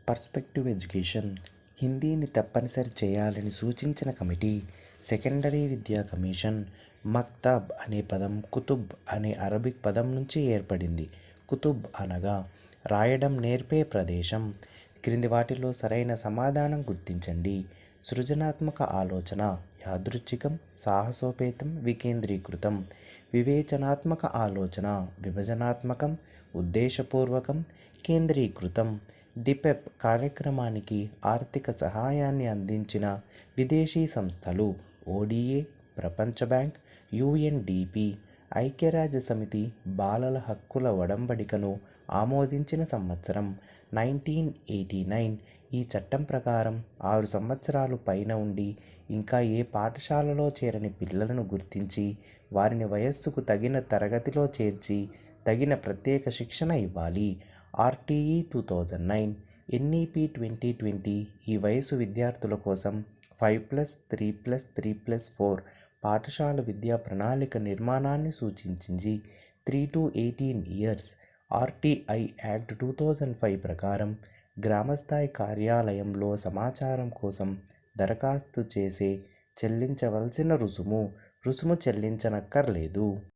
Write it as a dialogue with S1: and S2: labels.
S1: Perspective education హిందీని తప్పనిసరి చేయాలని సూచించిన కమిటీ సెకండరీ విద్యా కమిషన్. మక్తబ్ అనే పదం కుతుబ్ అనే అరబిక్ పదం నుంచి ఏర్పడింది. కుతుబ్ అనగా రాయడం నేర్పే ప్రదేశం. క్రింది వాటిలో సరైన సమాధానం గుర్తించండి. సృజనాత్మక ఆలోచన యాదృచ్ఛికం, సాహసోపేతం, వికేంద్రీకృతం. వివేచనాత్మక ఆలోచన విభజనాత్మకం, ఉద్దేశపూర్వకం, కేంద్రీకృతం. డిపెప్ కార్యక్రమానికి ఆర్థిక సహాయాన్ని అందించిన విదేశీ సంస్థలు ఓడిఏ, ప్రపంచ బ్యాంక్, యుఎన్డిపి. ఐక్యరాజ్యసమితి బాలల హక్కుల ఒడంబడికను ఆమోదించిన సంవత్సరం 1989. ఈ చట్టం ప్రకారం 6 సంవత్సరాలు పైన ఉండి ఇంకా ఏ పాఠశాలలో చేరని పిల్లలను గుర్తించి వారిని వయస్సుకు తగిన తరగతిలో చేర్చి తగిన ప్రత్యేక శిక్షణ ఇవ్వాలి. ఆర్టీఈ 2009, ఎన్ఈపి 2020 ఈ వయసు విద్యార్థుల కోసం 5+3+3+4 పాఠశాల విద్యా ప్రణాళిక నిర్మాణాన్ని సూచించింది. 3 to 18 years. ఆర్టీఐ యాక్ట్ 2005 ప్రకారం గ్రామస్థాయి కార్యాలయంలో సమాచారం కోసం దరఖాస్తు చేసే చెల్లించవలసిన రుసుము చెల్లించనక్కర్లేదు.